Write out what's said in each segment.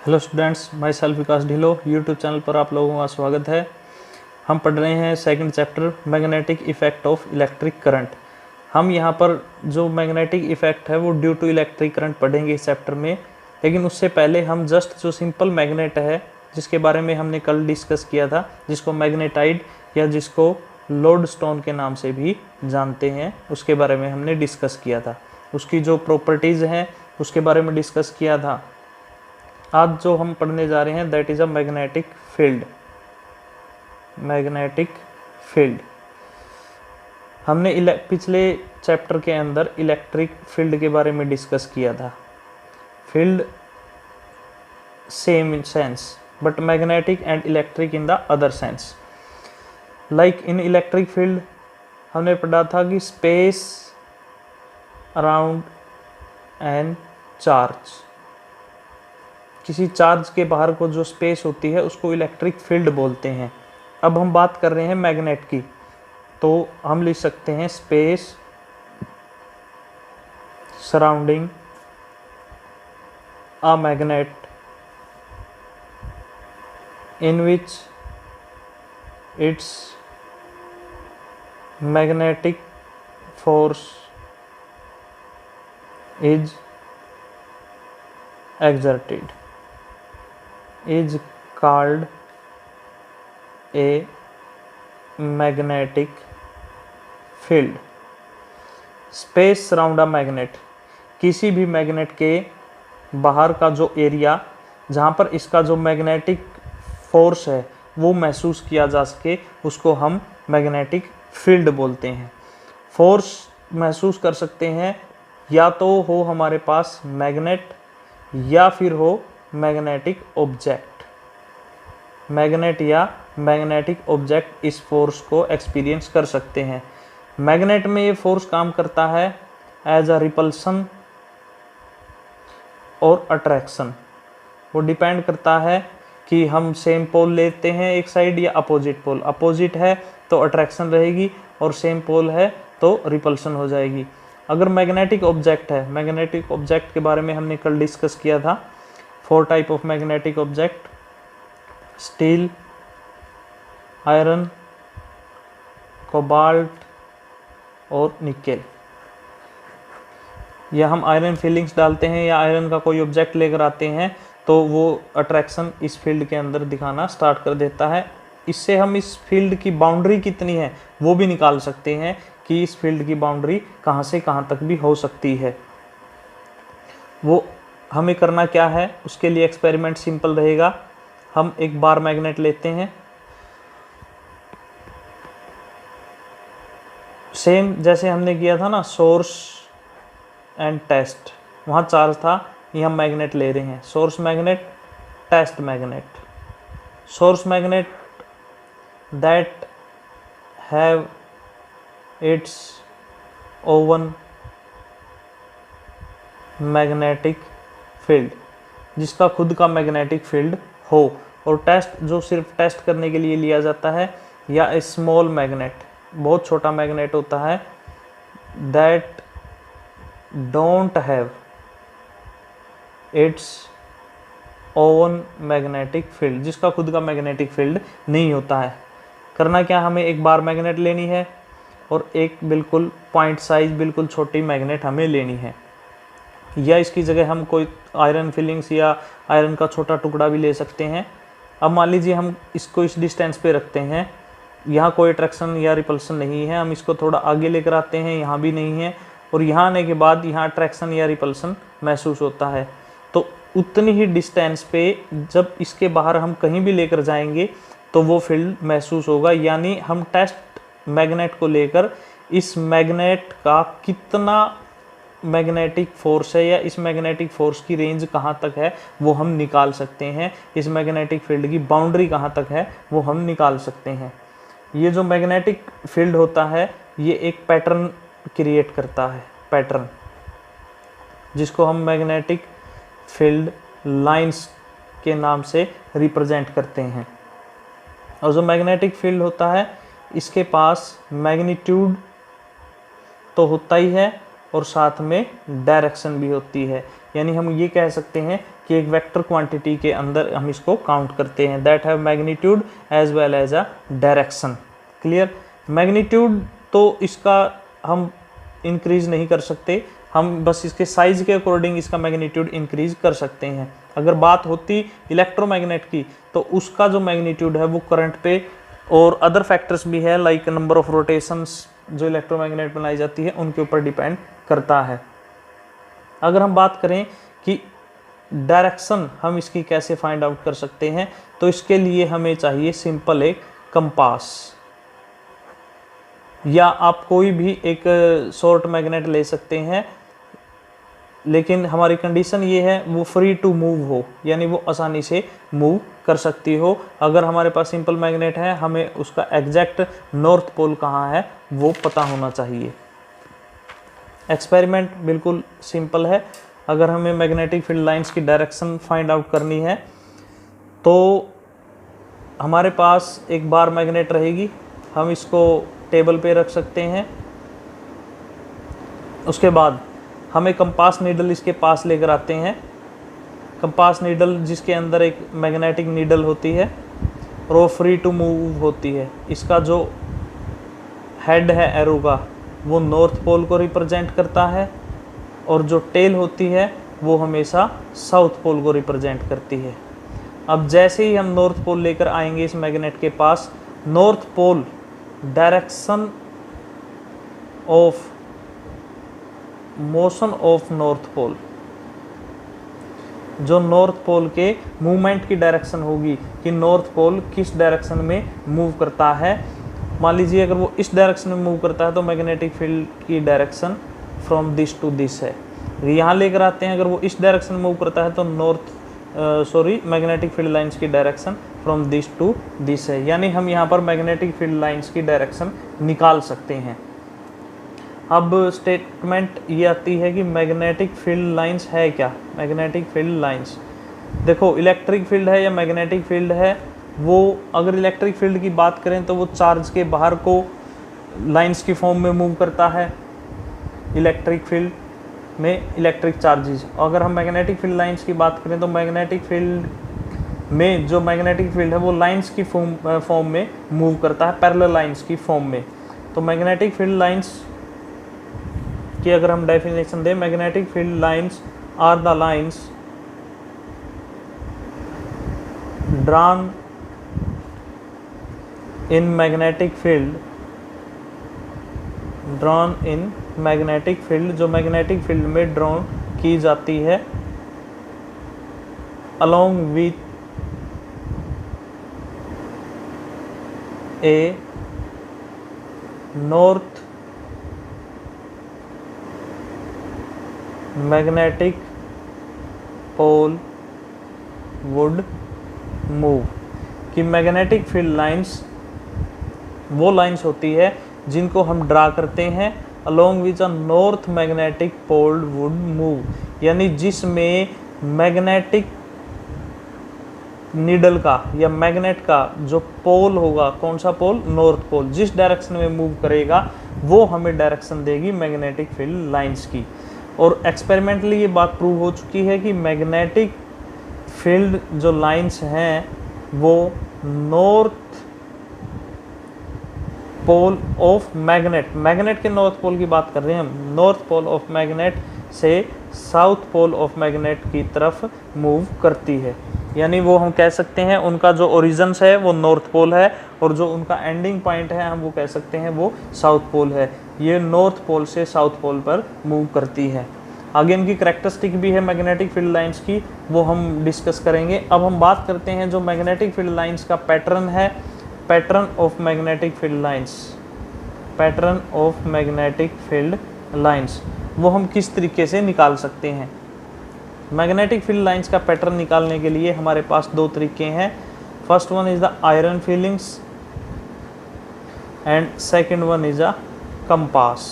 Hello students, my self विकास ढिलो YouTube channel पर आप लोगों का स्वागत है। हम पढ़ रहे हैं second chapter magnetic effect of electric current. हम यहाँ पर जो मैग्नेटिक इफेक्ट है वो ड्यू टू इलेक्ट्रिक करंट पढ़ेंगे इस चैप्टर में। लेकिन उससे पहले हम जस्ट जो सिंपल मैग्नेट है जिसके बारे में हमने कल डिस्कस किया था, जिसको मैग्नेटाइड या जिसको लोड स्टोन के नाम से भी जानते हैं, उसके बारे में हमने डिस्कस किया था। उसकी जो प्रॉपर्टीज़ हैं उसके बारे में डिस्कस किया था। आज जो हम पढ़ने जा रहे हैं that is a magnetic field. Magnetic field हमने पिछले चैप्टर के अंदर इलेक्ट्रिक फील्ड के बारे में डिस्कस किया था। Field same in sense but magnetic and electric in the other sense. Like in electric field हमने पढ़ा था कि स्पेस अराउंड एन चार्ज, किसी चार्ज के बाहर को जो स्पेस होती है उसको इलेक्ट्रिक फील्ड बोलते हैं। अब हम बात कर रहे हैं मैग्नेट की, तो हम लिख सकते हैं space surrounding a magnet in which it's magnetic force is exerted is called a magnetic field। Space surround a magnet, किसी भी मैग्नेट के बाहर का जो एरिया जहाँ पर इसका जो मैग्नेटिक फोर्स है वो महसूस किया जा सके उसको हम मैग्नेटिक फील्ड बोलते हैं। फोर्स महसूस कर सकते हैं या तो हो हमारे पास मैग्नेट या फिर हो मैग्नेटिक ऑब्जेक्ट। मैग्नेट या मैग्नेटिक ऑब्जेक्ट इस फोर्स को एक्सपीरियंस कर सकते हैं। मैग्नेट में ये फोर्स काम करता है एज अ रिपल्सन और अट्रैक्शन। वो डिपेंड करता है कि हम सेम पोल लेते हैं एक साइड या अपोजिट पोल। अपोजिट है तो अट्रैक्शन रहेगी और सेम पोल है तो रिपल्सन हो जाएगी। अगर मैग्नेटिक ऑब्जेक्ट है, मैग्नेटिक ऑब्जेक्ट के बारे में हमने कल डिस्कस किया था। 4 type of magnetic object, steel, iron, cobalt और निकेल। या हम आयरन फिलिंग्स डालते हैं या आयरन का कोई ऑब्जेक्ट लेकर आते हैं तो वो अट्रैक्शन इस फील्ड के अंदर दिखाना स्टार्ट कर देता है। इससे हम इस फील्ड की बाउंड्री कितनी है वो भी निकाल सकते हैं कि इस फील्ड की बाउंड्री कहाँ से कहाँ तक भी हो सकती है। वो हमें करना क्या है, उसके लिए एक्सपेरिमेंट सिंपल रहेगा। हम एक बार मैग्नेट लेते हैं, सेम जैसे हमने किया था ना सोर्स एंड टेस्ट, वहाँ चार्ज था, ये हम मैग्नेट ले रहे हैं। Source magnet, test magnet. Source magnet that have its own magnetic field, जिसका खुद का मैग्नेटिक फील्ड हो। और टेस्ट जो सिर्फ टेस्ट करने के लिए लिया जाता है, या स्मॉल मैग्नेट, बहुत छोटा मैग्नेट होता है, that don't have its own magnetic field, जिसका खुद का मैग्नेटिक फील्ड नहीं होता है। करना क्या, हमें एक बार मैग्नेट लेनी है और एक बिल्कुल पॉइंट साइज बिल्कुल छोटी मैग्नेट हमें लेनी है, या इसकी जगह हम कोई आयरन फिलिंग्स या आयरन का छोटा टुकड़ा भी ले सकते हैं। अब मान लीजिए हम इसको इस डिस्टेंस पे रखते हैं, यहाँ कोई अट्रैक्शन या रिपल्सन नहीं है। हम इसको थोड़ा आगे लेकर आते हैं, यहाँ भी नहीं है, और यहाँ आने के बाद यहाँ अट्रैक्शन या रिपल्सन महसूस होता है। तो उतनी ही डिस्टेंस पे जब इसके बाहर हम कहीं भी लेकर जाएंगे तो वो फील्ड महसूस होगा। यानी हम टेस्ट मैग्नेट को लेकर इस मैग्नेट का कितना मैग्नेटिक फोर्स है या इस मैग्नेटिक फोर्स की रेंज कहाँ तक है वो हम निकाल सकते हैं। इस मैग्नेटिक फील्ड की बाउंड्री कहाँ तक है वो हम निकाल सकते हैं। ये जो मैग्नेटिक फील्ड होता है ये एक पैटर्न क्रिएट करता है, पैटर्न, जिसको हम मैग्नेटिक फील्ड लाइंस के नाम से रिप्रेजेंट करते हैं। और जो मैग्नेटिक फील्ड होता है इसके पास मैग्नीट्यूड तो होता ही है और साथ में डायरेक्शन भी होती है। यानी हम ये कह सकते हैं कि एक वेक्टर क्वांटिटी के अंदर हम इसको काउंट करते हैं, that have magnitude as well as a direction. Clear. Magnitude तो इसका हम इंक्रीज नहीं कर सकते, हम बस इसके साइज के अकॉर्डिंग इसका मैग्नीट्यूड इंक्रीज कर सकते हैं। अगर बात होती इलेक्ट्रोमैग्नेट की तो उसका जो मैग्नीट्यूड है वो करंट पे और अदर फैक्टर्स भी है लाइक नंबर ऑफ रोटेशंस जो इलेक्ट्रोमैग्नेट बनाई जाती है उनके ऊपर डिपेंड करता है। अगर हम बात करें कि डायरेक्शन हम इसकी कैसे फाइंड आउट कर सकते हैं, तो इसके लिए हमें चाहिए सिंपल एक कंपास, या आप कोई भी एक शॉर्ट मैग्नेट ले सकते हैं, लेकिन हमारी कंडीशन ये है वो फ्री टू मूव हो, यानी वो आसानी से मूव कर सकती हो। अगर हमारे पास सिंपल मैग्नेट है, हमें उसका एग्जैक्ट नॉर्थ पोल कहाँ है वो पता होना चाहिए। एक्सपेरिमेंट बिल्कुल सिंपल है। अगर हमें मैग्नेटिक फील्ड लाइंस की डायरेक्शन फाइंड आउट करनी है तो हमारे पास एक बार मैग्नेट रहेगी, हम इसको टेबल पे रख सकते हैं। उसके बाद हम एक कंपास नीडल इसके पास लेकर आते हैं। कंपास नीडल जिसके अंदर एक मैग्नेटिक नीडल होती है और वो फ्री टू मूव होती है। इसका जो हेड है एरो का वो नॉर्थ पोल को रिप्रेजेंट करता है और जो टेल होती है वो हमेशा साउथ पोल को रिप्रेजेंट करती है। अब जैसे ही हम नॉर्थ पोल लेकर आएंगे इस मैग्नेट के पास, north pole direction of motion of north pole, जो नॉर्थ पोल के मूवमेंट की डायरेक्शन होगी कि नॉर्थ पोल किस डायरेक्शन में मूव करता है। मान लीजिए अगर वो इस डायरेक्शन में मूव करता है तो मैग्नेटिक फील्ड की direction from this to this है। यहाँ लेकर आते हैं, अगर वो इस डायरेक्शन में मूव करता है तो मैग्नेटिक फील्ड लाइंस की direction from this to this है। यानी हम यहाँ पर मैग्नेटिक फील्ड लाइंस की डायरेक्शन निकाल सकते हैं। अब स्टेटमेंट ये आती है कि मैग्नेटिक फील्ड लाइंस है क्या। मैग्नेटिक फील्ड लाइंस, देखो इलेक्ट्रिक फील्ड है या मैग्नेटिक फील्ड है, वो अगर इलेक्ट्रिक फील्ड की बात करें तो वो चार्ज के बाहर को लाइंस की फॉर्म में मूव करता है इलेक्ट्रिक फील्ड में, इलेक्ट्रिक चार्जेस। अगर हम मैग्नेटिक फील्ड लाइंस की बात करें तो मैग्नेटिक फील्ड में जो मैग्नेटिक फील्ड है वो लाइंस की फॉर्म में मूव करता है, पैरेलल लाइंस की फॉर्म में। तो मैग्नेटिक फील्ड लाइंस की अगर हम डेफिनेशन दें, magnetic field lines are the lines drawn in magnetic field, drawn in magnetic field, जो मैग्नेटिक फील्ड में ड्रॉन की जाती है along with a north magnetic pole would move. कि मैग्नेटिक फील्ड लाइंस वो लाइंस होती है जिनको हम ड्रा करते हैं along which a north magnetic pole would move, यानी जिसमें मैग्नेटिक नीडल का या मैग्नेट का जो पोल होगा, कौन सा पोल, नॉर्थ पोल, जिस डायरेक्शन में मूव करेगा वो हमें डायरेक्शन देगी मैग्नेटिक फील्ड लाइंस की। और एक्सपेरिमेंटली ये बात प्रूव हो चुकी है कि मैग्नेटिक फील्ड जो लाइंस हैं वो north pole of magnet, magnet के नॉर्थ पोल की बात कर रहे हैं हम, नॉर्थ पोल ऑफ मैग्नेट से साउथ पोल ऑफ मैग्नेट की तरफ मूव करती है। यानी वो हम कह सकते हैं उनका जो ओरिजिन्स है वो नॉर्थ पोल है और जो उनका एंडिंग पॉइंट है हम वो कह सकते हैं वो साउथ पोल है। ये नॉर्थ पोल से साउथ पोल पर मूव करती है। आगे इनकी करैक्टरिस्टिक भी है मैग्नेटिक फील्ड लाइंस की, वो हम डिस्कस करेंगे। अब हम बात करते हैं जो मैग्नेटिक फील्ड लाइंस का पैटर्न है, pattern of magnetic field lines, pattern of magnetic field lines वो हम किस तरीके से निकाल सकते हैं। मैग्नेटिक फील्ड लाइंस का पैटर्न निकालने के लिए हमारे पास दो तरीके हैं। First one is the iron feelings and second one is a compass.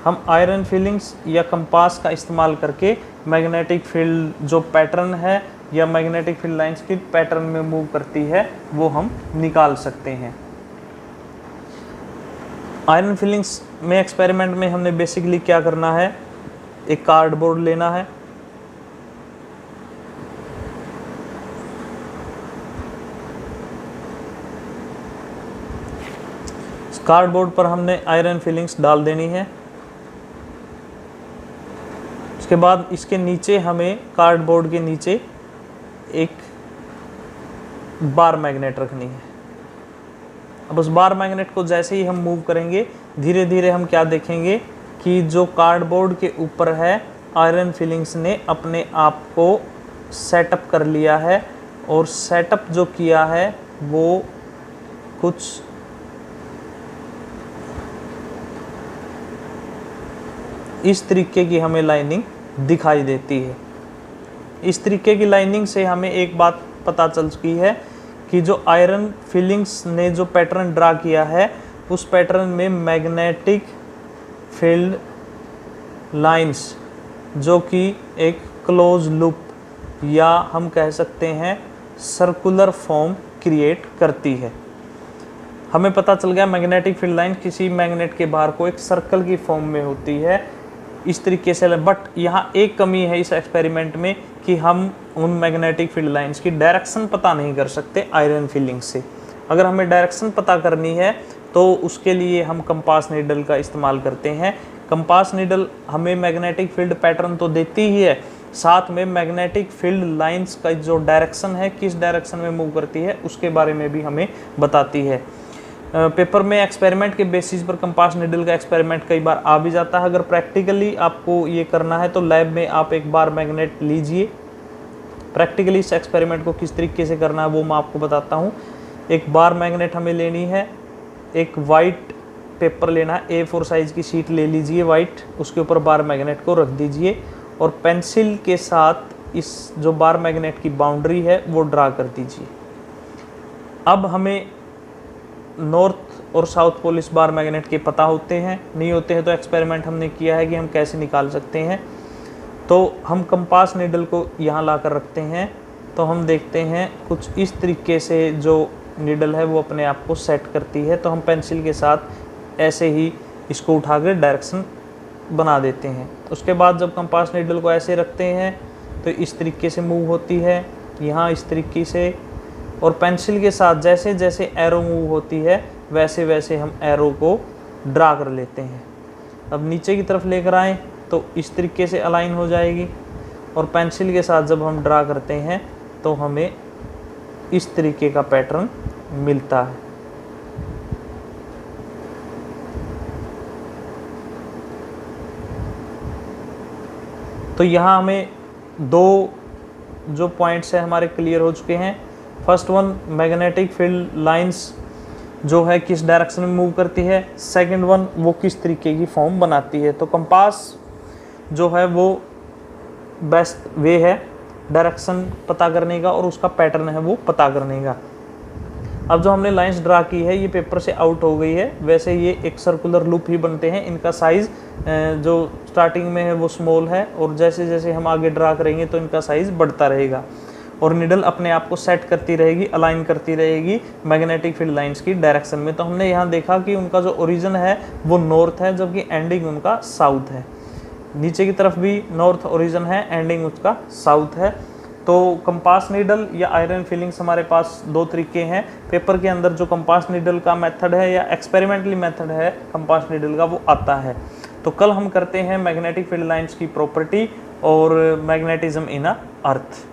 हम आयरन फीलिंग्स या कंपास का इस्तेमाल करके मैग्नेटिक फील्ड जो पैटर्न है या मैग्नेटिक फील्ड लाइंस की पैटर्न में मूव करती है वो हम निकाल सकते हैं। आयरन फीलिंग्स में एक्सपेरिमेंट में हमने बेसिकली क्या करना है, एक कार्डबोर्ड लेना है। कार्डबोर्ड पर हमने आयरन फिलिंग्स डाल देनी है। उसके बाद इसके नीचे हमें कार्डबोर्ड के नीचे एक बार मैग्नेट रखनी है। अब उस बार मैग्नेट को जैसे ही हम मूव करेंगे, धीरे धीरे हम क्या देखेंगे कि जो कार्डबोर्ड के ऊपर है, आयरन फिलिंग्स ने अपने आप को सेटअप कर लिया है। और सेटअप जो किया है वो कुछ इस तरीके की हमें लाइनिंग दिखाई देती है। इस तरीके की लाइनिंग से हमें एक बात पता चल चुकी है कि जो आयरन फिलिंग्स ने जो पैटर्न ड्रा किया है, उस पैटर्न में मैग्नेटिक फील्ड लाइंस, जो कि एक क्लोज लूप या हम कह सकते हैं सर्कुलर फॉर्म क्रिएट करती है। हमें पता चल गया मैग्नेटिक फील्ड लाइन किसी मैग्नेट के बाहर को एक सर्कल की फॉर्म में होती है इस तरीके से। बट यहाँ एक कमी है इस एक्सपेरिमेंट में कि हम उन मैग्नेटिक फील्ड लाइंस की डायरेक्शन पता नहीं कर सकते आयरन फिलिंग से। अगर हमें डायरेक्शन पता करनी है तो उसके लिए हम कंपास नीडल का इस्तेमाल करते हैं। कंपास नीडल हमें मैग्नेटिक फील्ड पैटर्न तो देती ही है, साथ में मैग्नेटिक फील्ड लाइंस का जो डायरेक्शन है, किस डायरेक्शन में मूव करती है, उसके बारे में भी हमें बताती है। पेपर में एक्सपेरिमेंट के बेसिस पर कंपास नीडल का एक्सपेरिमेंट कई बार आ भी जाता है। अगर प्रैक्टिकली आपको ये करना है तो लैब में आप एक बार मैग्नेट लीजिए। प्रैक्टिकली इस एक्सपेरिमेंट को किस तरीके से करना है वो मैं आपको बताता हूँ। एक बार मैग्नेट हमें लेनी है, एक वाइट पेपर लेना है, A4 साइज़ की शीट ले लीजिए वाइट, उसके ऊपर बार मैग्नेट को रख दीजिए और पेंसिल के साथ इस जो बार मैग्नेट की बाउंड्री है वो ड्रा कर दीजिए। अब हमें नॉर्थ और साउथ पोल इस बार मैग्नेट के पता होते हैं, नहीं होते हैं तो एक्सपेरिमेंट हमने किया है कि हम कैसे निकाल सकते हैं। तो हम कंपास नीडल को यहाँ ला कर रखते हैं, तो हम देखते हैं कुछ इस तरीके से जो नीडल है वो अपने आप को सेट करती है। तो हम पेंसिल के साथ ऐसे ही इसको उठा कर डायरेक्शन बना देते हैं। उसके बाद जब कंपास नीडल को ऐसे रखते हैं तो इस तरीके से मूव होती है, यहाँ इस तरीके से, और पेंसिल के साथ जैसे जैसे एरो मूव होती है वैसे वैसे हम एरो को ड्रा कर लेते हैं। अब नीचे की तरफ लेकर आएँ तो इस तरीके से अलाइन हो जाएगी, और पेंसिल के साथ जब हम ड्रा करते हैं तो हमें इस तरीके का पैटर्न मिलता है। तो यहाँ हमें दो जो पॉइंट्स हैं हमारे क्लियर हो चुके हैं। First one, magnetic field lines जो है किस डायरेक्शन में मूव करती है। सेकंड वन, वो किस तरीके की फॉर्म बनाती है। तो कंपास जो है वो बेस्ट वे है डायरेक्शन पता करने का और उसका पैटर्न है वो पता करने का। अब जो हमने लाइंस ड्रा की है ये पेपर से आउट हो गई है। वैसे ये एक सर्कुलर लूप ही बनते हैं। इनका साइज़ जो स्टार्टिंग में है वो स्मॉल है, और जैसे जैसे हम आगे ड्रा करेंगे तो इनका साइज़ बढ़ता रहेगा, और निडल अपने आप को सेट करती रहेगी, अलाइन करती रहेगी मैग्नेटिक फील्ड लाइंस की डायरेक्शन में। तो हमने यहाँ देखा कि उनका जो ओरिजिन है वो नॉर्थ है, जबकि एंडिंग उनका साउथ है। नीचे की तरफ भी नॉर्थ ओरिजिन है, एंडिंग उसका साउथ है। तो कंपास नीडल या आयरन फिलिंग्स हमारे पास दो तरीके हैं। पेपर के अंदर जो कंपास नीडल का मेथड है या एक्सपेरिमेंटली मेथड है कंपास नीडल का वो आता है। तो कल हम करते हैं मैग्नेटिक फील्ड लाइंस की प्रॉपर्टी और मैग्नेटिज्म इन अ अर्थ।